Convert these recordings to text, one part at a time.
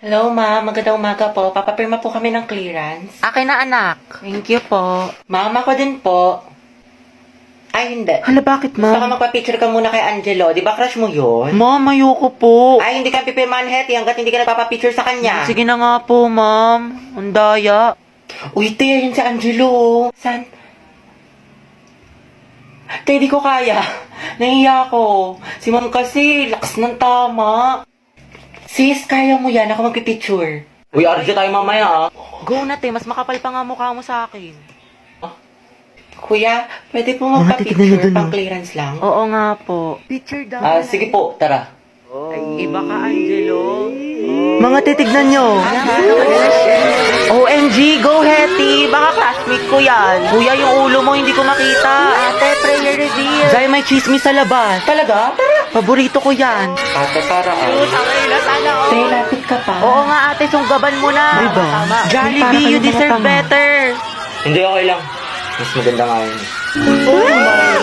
Hello, ma'am. Magandang umaga po. Papapirma po kami ng clearance. Akin na, anak. Thank you po. Ma'am, ako din po. Ay, hindi. Hala, bakit, Baka ma'am? magpa-picture ka muna kay Angelo. Di ba crush mo yun? Ma'am, ayoko po. Ay, hindi ka pipirmahan, Hetty, hanggat hindi ka nagpapapicture sa kanya. Sige na nga po, ma'am. Ang daya. Uy, te, yun si Angelo. San? Te, di ko kaya. Nahiya ako. Si ma'am kasi, lakas ng tama. Sis, kaya mo yan. Ako magpipicture. Uy, Arjo tayo mamaya, ah. Go na, te. Mas makapal pa nga mukha mo sa akin. Kuya, pwede po Mga titignan niyo magpa-picture, dun, pang oh. clearance lang? Oo nga po. Picture daw. Sige po, tara. Iba ka, Angelo. Mga titignan nyo. OMG, go Hetty. Baka classmate ko yan. Kuya, yung ulo mo hindi ko makita. Ate, prayer reveal. Zay, may chismis sa labas. Talaga? Tara. Paborito ko yan. Ate, para Te, lapit ka pa. Oo nga ate, sunggaban mo na. Diba? Jollibee, you deserve better. Hindi, okay lang. Mas maganda nga yun.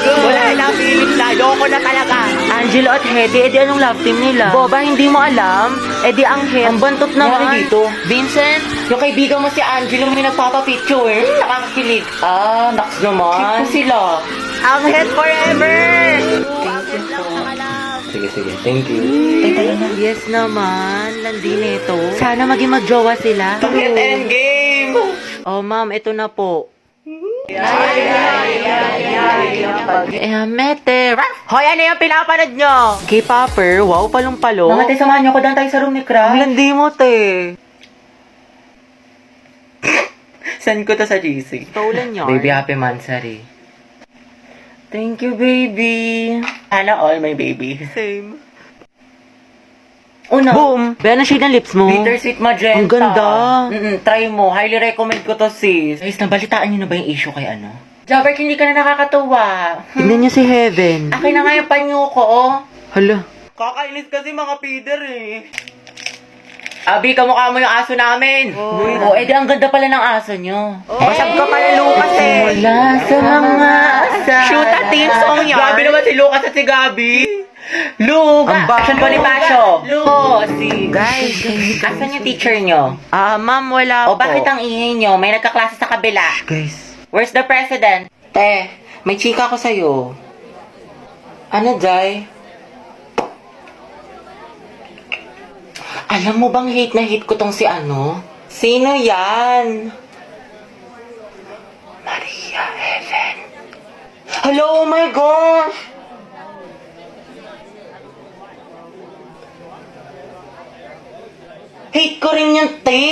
Wala na, pilit na. Ayoko na talaga. Angelo at Hedy, edi anong love team nila? Boba, hindi mo alam? Edi ang head. Ang bantot naman. Nangyari dito? Vincent? Yung kaibigan mo si Angelo may nagpapapicture. Nakakakilig. Naks naman. Cute po sila. Ang head forever! Sige. Thank you. Yes naman, landi nito. Sana maging magjowa sila. Bakit endgame? Oh ma'am, ito na po. Mete. Hoy, ano yung pinapanood nyo? K-popper, wow, palong-palo. Mga te, samahan niyo ko doon tayo sa room ni Ang Crush. landi mo, te. Send ko to sa GC. Stolen yarn. Baby, happy mansari. Thank you, baby. Sana all, my baby. Same. Una, Boom! Be, ano shade ng lips mo? Bittersweet magenta. Ang ganda. Try mo. Highly recommend ko to, sis. Guys, nabalitaan niyo na ba yung issue kay ano? Jobert, hindi ka na nakakatuwa. Tignan niyo si Heaven. Akin na nga yung panyo ko, oh. Hala. Kakainis kasi mga feeder, eh. Abi, kamukha mo yung aso namin. Oh, edi ang ganda pala ng aso nyo. Basag ka pala, Lucas, eh. Wala sa mga asa. Shoot a team song yan. Gabi naman si Lucas at si Gabi. Luga. Ang ba- Asan Bonifacio? Si... Guys. Asan yung teacher nyo? Ma'am, wala O po. bakit ang ingay nyo? May nagkaklase sa kabila. Guys. Where's the president? Te, may chika ko sa'yo. Ano, Jai? Alam mo bang hate na hate ko tong si ano? Sino yan? Maria Helen. Hello, oh my gosh! Hate ko rin yung te!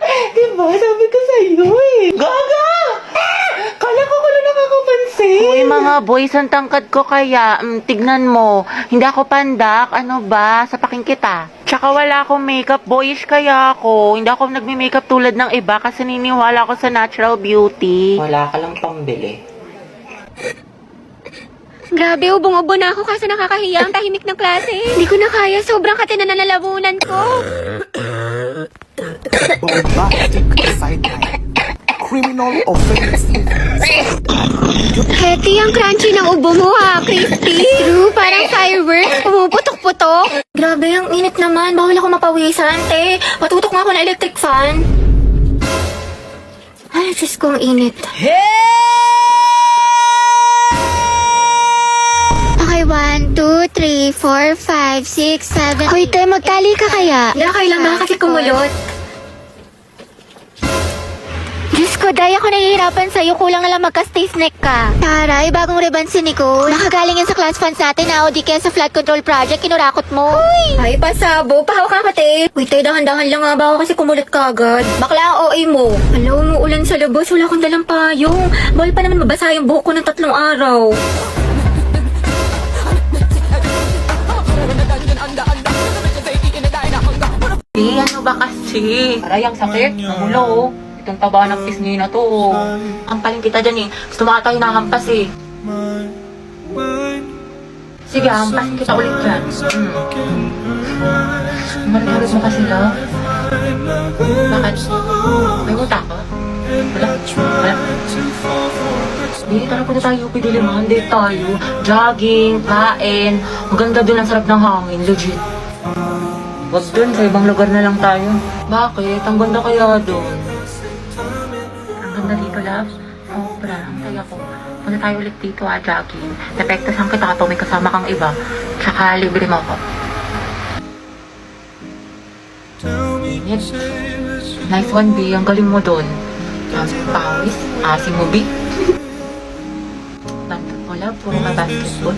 Diba? Sabi ko sa'yo eh. Gaga! Kala ko lang nakakapansin. Uy, mga boys, ang tangkad ko kaya. Tignan mo. Hindi ako pandak. Ano ba? Sapakin kita. Tsaka wala akong makeup. Boyish kaya ako. Hindi ako nagme-makeup tulad ng iba kasi niniwala ako sa natural beauty. Wala ka lang pambili. Grabe, ubong-ubo na ako kasi nakakahiya ang tahimik ng klase. Hindi ko na kaya, sobrang kati na nalalabunan ko. Bombastic sideline. Criminal offensive. Hetty, ang crunchy ng ubo mo ha, crispy. True, parang fireworks, pumuputok-putok. Grabe, ang init naman, bawal ako mapawisan, te. Patutok nga ako ng electric fan. Ay, Diyos ko, ang init. Okay, 1, 2, 3, 4, 5, 6, 7. Hoy, te, magtali ka kaya? Hindi, kailang baka kasi kumulot. Diyos ko, Day, ako nahihirapan sa'yo. Kulang na lang magka-stay snack ka. Taray, bagong ribbon si Nicole. Nakagaling yan sa class funds natin na o di kaya sa flood control project, kinurakot mo. Uy! Ay, pasabo. Pahawak ka kate. Uy, tayo, dahan-dahan lang nga. Baka kasi kumulit ka agad. Bakla ang OA mo. Hello, umuulan sa labas. Wala akong dalang payong. Bawal pa naman mabasa yung buhok ko ng 3 araw. Ano ba kasi? Aray, ang sakit. Namulo, oh. Itong taba ng pisngi na to, oh. Ampaling kita dyan, eh. Gusto mo ata hinahampas, eh. Sige, hampasin kita ulit dyan. Marit-harit mo kasi, love. Bakit? May muta ka? Wala. Hindi, tara punta tayo, pidiliman. Date tayo. Jogging, kain. Maganda dun, ang sarap ng hangin. Legit. Wag dun, sa ibang lugar na lang tayo. Bakit? Ang ganda kaya doon. Ang ganda dito, love. Sobra, ang saya ko. Punta tayo ulit dito, jogging. Napektasan kita kapag may kasama kang iba. Tsaka libre mo ako. Yes. Nice one, B. Ang galing mo doon. Pawis. Asim mo, B. Bantot mo, love. Puro ka basketball.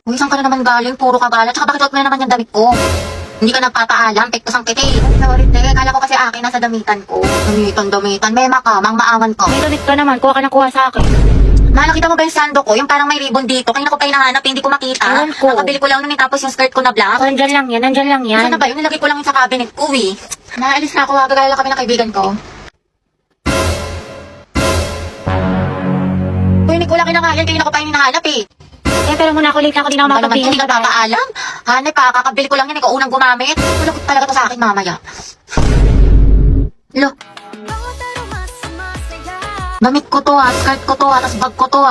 Uy, saan ka na naman galing? Puro ka gala. Tsaka bakit suot mo na naman yung damit ko? Hindi ka nagpapaalam, pektos ang kiti. Sorry, te. Kala ko kasi akin nasa damitan ko. Damitan. Mema ka, mangmaawan ka. May damit ka naman, kuha ka ng kuha sa akin. Ma, nakita mo ba yung sando ko? Yung parang may ribbon dito. Kanina ko pa hinahanap, hindi ko makita. Ewan ko. Nakabili ko lang nun, tapos yung skirt ko na black. Nandyan lang yan. Saan na ba yun? Nilagay ko lang yun sa cabinet ko, eh. Naalis na ako, gagaya lang kami ng kaibigan ko. Uy, hindi ko lang kinakain, kanina ko pa hinahanap, eh. Pero muna ako late na ako, di na ako makapagpili. Hindi ka papaalam? Hanay pa, kakabili ko lang yan, ikaw unang gumamit. Malagot talaga to sa akin mamaya. Lo. Damit ko to skirt ko to tas bag ko to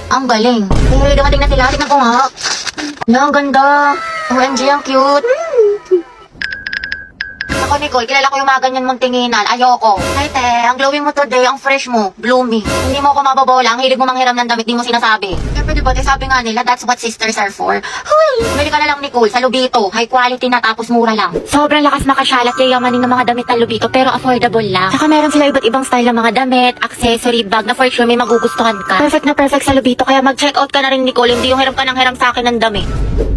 Ang galing. Eh, dumating na sila, tignan ko nga. Ang ganda. OMG, ang cute. Ako, Nicole, kilala ko yung mga ganyan mong tinginan. Ayoko. Ay, te, ang glowing mo today, ang fresh mo, bloomy. Hindi mo ako mababola, ang hilig mo manghiram ng damit, di mo sinasabi. Siyempre, diba, te, sabi nga nila, that's what sisters are for. Huy! Bili ka na lang, Nicole, sa Lubito. High quality na, tapos mura lang. Sobrang lakas makasyalat, yayamanin ng mga damit ng Lubito, pero affordable lang. Saka meron sila iba't ibang style ng mga damit, accessory, bag, na for sure may magugustuhan ka. Perfect na perfect sa Lubito, kaya mag-check out ka na rin, Nicole, hindi yung hiram ka ng hiram sa akin ng damit.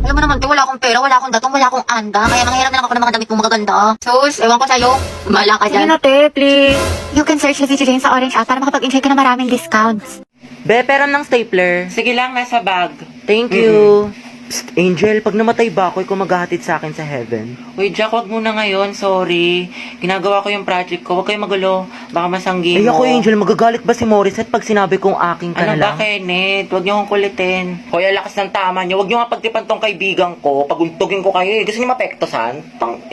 Alam mo naman, te, wala akong pera, wala akong datong, wala akong anda, kaya manghiram na lang ako ng mga damit mo magaganda. Sus, ewan ko sa'yo, mala ka dyan. Sige na, te, please. You can search the Jane sa Orange app para makapag-enjoy ka ng maraming discounts. Be, pero ng stapler. Sige lang, nasa bag. Thank you. Psst, Angel, pag namatay ba ako, ikaw maghahatid sa akin sa heaven? Uy, Jack, wag muna ngayon. Sorry. Ginagawa ko yung project ko. Huwag kayong magulo. Baka masanggi Ay, mo. ako, Angel, magagalit ba si Morissette pag sinabi kong aking ka Ano na ba, lang? Kenneth? Huwag niyo akong kulitin. Hoy, ang lakas ng tama niyo. Huwag niyo nga pagtipan tong kaibigan ko. Paguntugin ko kayo. Gusto niyo mapektosan?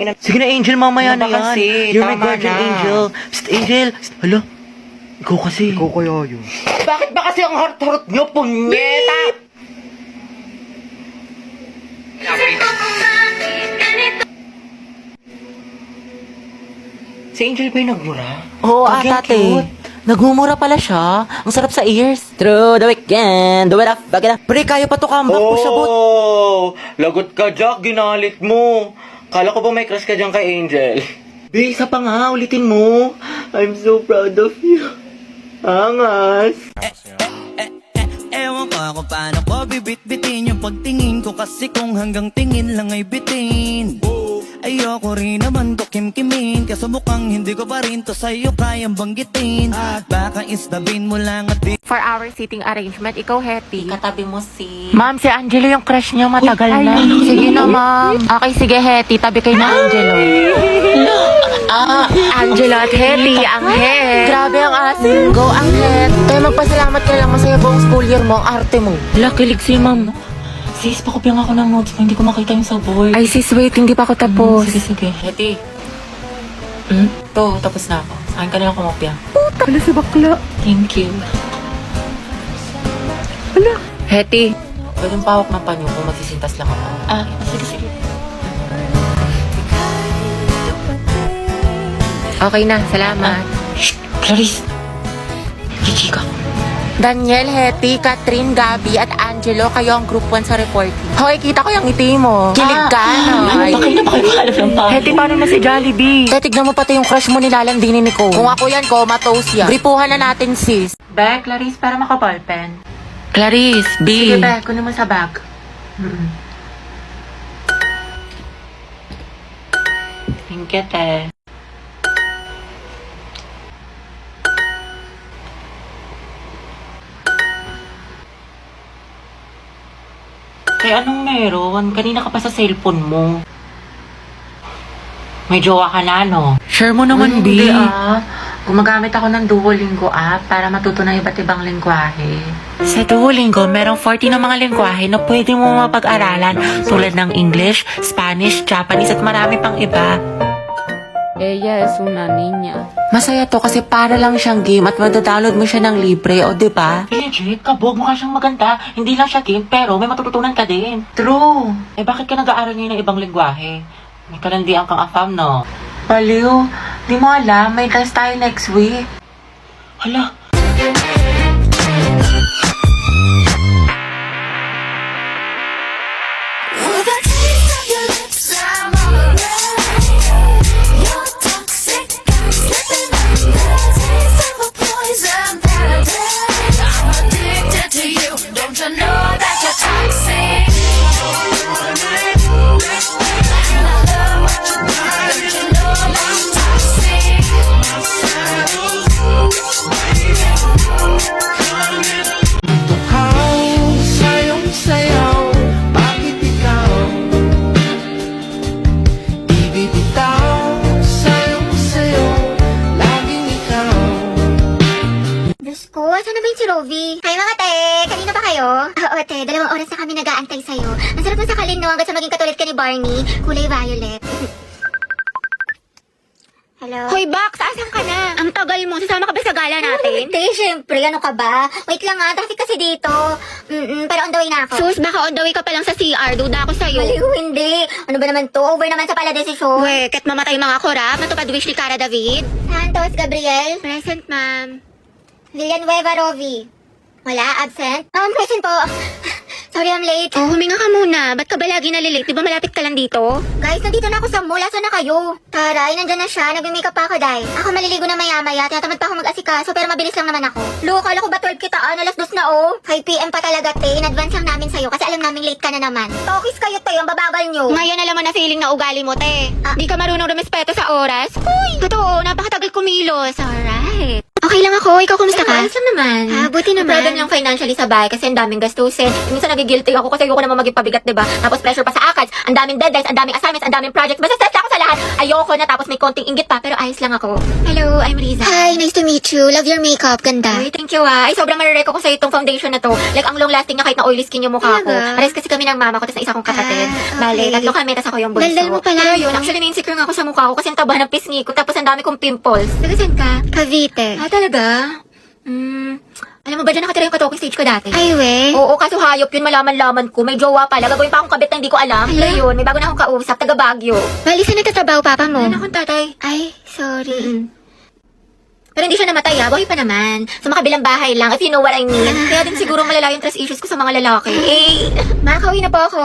Ina. Sige na, Angel, mamaya Ano na ba yan. kasi? You're my Tama guardian na. angel. Psst, Angel. Psst, hala. Ikaw kasi. Ikaw kaya yun. Bakit ba kasi ang heart-heart niyo, punyeta? Si Angel ba yung nagmura? Oo, Ang ate. cute. Nagmumura pala siya. Ang sarap sa ears. Through the weekend, do it up, back it up. Pre, kaya pa to comeback po siya, but... Oh, lagot ka, Jack. Ginalit mo. Kala ko ba may crush ka dyan kay Angel? Be, isa pa nga. Ulitin mo. I'm so proud of you. Angas. Ewan ko kung paano ko bibit-bitin yung pagtingin ko. Kasi kung hanggang tingin lang ay bitin, ayoko rin naman to kim-kimin. Kaso mukhang hindi ko pa rin to sa'yo kayang banggitin. At baka istabin mo lang at di. For our seating arrangement, ikaw, Hetty. Katabi mo si... Ma'am, si Angelo yung crush niya matagal na. Sige na, ma'am. Okay, sige, Hetty. Tabi kayo na, Angelo. Angelo at Hetty, ang het. Grabe ang asin. Go, ang het. Kaya magpasalamat ka lang masaya buong school year mo, ang arte mo. Lakilig si ma'am. Sis, pakopya ako ng notes ko. Hindi ko makita yung sa board. Ay, sis, wait. Hindi pa ako tapos. Sige. Heti. To, tapos na ako. Sa akin ka na lang kumopya. Hala si bakla. Thank you. Hetty. Pwedeng pawak ng panyo kung magsisintas lang ako. Sige. Okay na, salamat. Shh! Clarice! Chichika ko. Daniel, Hetty, Catherine, Gabby, at Angelo, kayo ang group 1 sa reporting. Hoy, kita ko yung ngiti mo. Kilig ka, no? Bakit na ba kayo makahalap ng panyo? Hetty, paano na si Jollibee? Tignan mo pati yung crush mo nilalandinin ni Nicole. Kung ako yan, comatose yan. Gripuhan na natin, sis. Be, Clarice, para makaballpen. Clarice, B. Sige, Be, kunin mo sa bag. Thank you, te. Eh, anong meron? Kanina ka pa sa cellphone mo. May jowa ka na, no? Share mo naman, B. Hindi Gumagamit ako ng Duolingo app para matuto ng iba't ibang lengguwahe. Sa Duolingo, merong 40 na mga lengguwahe na pwede mo mapag-aralan tulad ng English, Spanish, Japanese at marami pang iba. Ella es una niña. Masaya to kasi para lang siyang game at madadownload mo siya ng libre, o diba? Legit, kabog, mukha siyang maganda. Hindi lang siya game, pero may matututunan ka din. True. Eh bakit ka nag-aaral ngayon ng ibang lingwahe? May kalandian kang afam, no? Baliw, di mo alam, may class tayo next week. Hala, With a taste of your lips, I'm alright. You're toxic, I'm slipping under. Taste of a poison paradise. I'm addicted to you. Don't you know that you're toxic? And I love what you do. Don't you know that I'm toxic? Sayong sayaw, bakit ikaw ibibitaw? Sayong sayo, laging ikaw. Diyos ko, asan na ba yung si Rovi? Hi mga te! Kanina ba kayo? Oo te, 2 oras na kami nag-aantay sa'yo. Ang sarap ng sakalin no, hanggang sa maging katulad ka ni Barney. Kulay violet. Hello? Hoy, Box! Asan ka na? Ang tagal mo. Sasama ka ba sa gala natin? Te, syempre. Ano ka ba? Wait lang nga. Traffic kasi dito. Pero on the way na ako. Sus, baka on the way ka pa lang sa CR. Duda ako sa'yo. Maliw, hindi. Ano ba naman to? Over naman sa pala desisyon. We, ket mamatay mga korap. Natupad wish ni Cara David. Santos, Gabriel. Present, ma'am. Villanueva, Rovi. Wala, absent? Present po. Sorry, I'm late. Oh, huminga ka muna. Ba't ka ba lagi nalilate? Di ba malapit ka lang dito? Guys, nandito na ako sa mall. Asan na kayo? Taray, nandyan na siya. Nagme-makeup pa ako, Day. Ako maliligo na maya-maya. Tinatamad pa ako mag-asikaso, pero mabilis lang naman ako. Lo, kala ko ba 12 kitaan? Alas 2 na, oh. 5 PM pa talaga, te. In advance lang namin sa'yo kasi alam namin late ka na naman. Tokis kayo, te. Ang babagal nyo. Ngayon alam mo na feeling na ugali mo, te. Di ka marunong rumespeto sa oras. Uy! Totoo, napakatagal kumilos. Alright. Okay lang ako. Ikaw, kumusta ka? Ayos lang naman. Buti naman. Problem lang financially sa bahay kasi ang daming gastusin. Minsan nagigilty ako kasi ayoko naman maging pabigat, diba? Tapos pressure pa sa ACADS. Ang daming deadlines, ang daming assignments, ang daming projects. Basta stress ako sa lahat. Ayoko na tapos may konting inggit pa pero ayos lang ako. Hello, I'm Riza. Hi, nice to meet you. Love your makeup. Ganda. Uy, thank you Ay, sobrang marireko ko sa itong foundation na to. Like, ang long lasting na kahit na oily skin yung mukha ko. Pares kasi kami ng mama ko tapos na isa kong kapatid. Bale, 3 kami tapos ako yung bunso. Daldal mo pala. Pero yun, actually na-insecure nga ako sa mukha ko kasi ang taba ng pisngi ko tapos ang dami kong pimples. Nagasan ka? Cavite. Talaga? Alam mo ba dyan nakatira yung katoking stage ko dati? Ay, we? Oo, kaso hayop yun, malaman-laman ko. May jowa pala. Gagawin pa akong kabit na hindi ko alam. Hala? Yun, may bago na akong kausap, taga Baguio. Bali, saan nagtatrabaho papa mo? Wala akong tatay. Ay, sorry. Pero hindi siya namatay buhay pa naman. Sa makabilang bahay lang, if you know what I mean. Kaya din siguro malala yung trust issues ko sa mga lalaki. Makakauwi na po ako.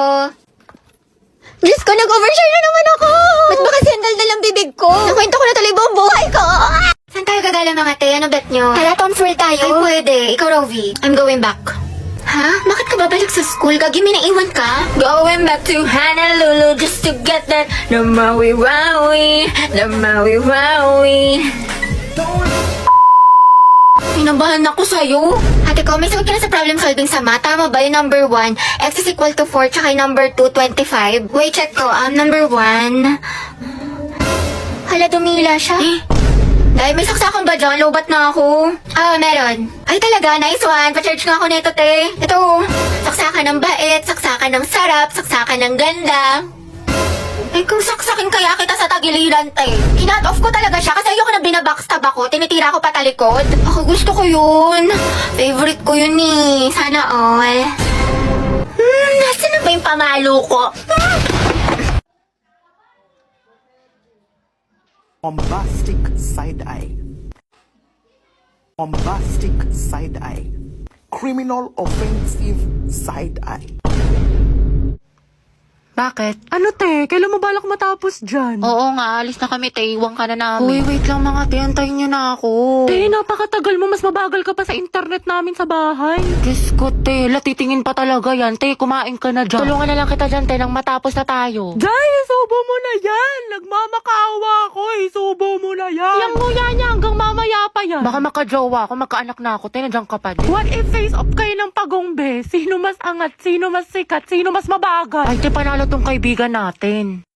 Diyos ko, nag-overshare na naman ako! Ba't ba kasi ang daldal ang bibig ko? Nakwento ko na tuloy buong buhay ko! Saan tayo gagala mga te? Ano bet nyo? Tara, Tom's World tayo. Ay, pwede. Ikaw, Rovi. I'm going back. Ha? Bakit ka babalik sa school? Gagi, may naiwan ka? Going back to Honolulu just to get that na mawi-wawi, na mawi-wawi. Pinabahan ako sa'yo. Ate ko, may sagot ka na sa problem solving sa math. Tama ba yung number 1? X is equal to 4, tsaka yung number 2, 25. Wait, check ko. Number 1. Hala, dumila siya. Dahil may saksakan ba dyan? Lobat na ako. Meron. Ay talaga, nice one. Pa-charge nga ako nito, te. Ito, saksakan ng bait, saksakan ng sarap, saksakan ng ganda. Eh, kung saksakin kaya kita sa tagiliran, te. Kinat off ko talaga siya kasi ayoko na binabackstab ako. Tinitira ko patalikod. Ako gusto ko yun. Favorite ko yun eh. Sana all. Nasaan na ba yung pamalo ko? Bombastic side eye. Bombastic side eye. Criminal offensive side eye. Bakit? Ano te? Kailan mo balak matapos dyan? Oo nga, alis na kami, te. Iwan ka na namin. Uy, wait lang mga te. Antayin nyo na ako. Te, napakatagal mo. Mas mabagal ka pa sa internet namin sa bahay. Diyos ko, te. Titingin pa talaga yan. Te, kumain ka na dyan. Tulungan na lang kita dyan, te, nang matapos na tayo. Jai, isubo mo na yan. Nagmamakaawa ako. Isubo mo na yan. Yang nguya niya hanggang mamaya pa yan. Baka makajowa ako, magkaanak na ako, te. Nandiyan ka pa din. What if face off kayo ng pagongbe? Sino mas angat? Sino mas sikat? Sino mas mabagal? Ay, te, panalo tong kaibigan natin.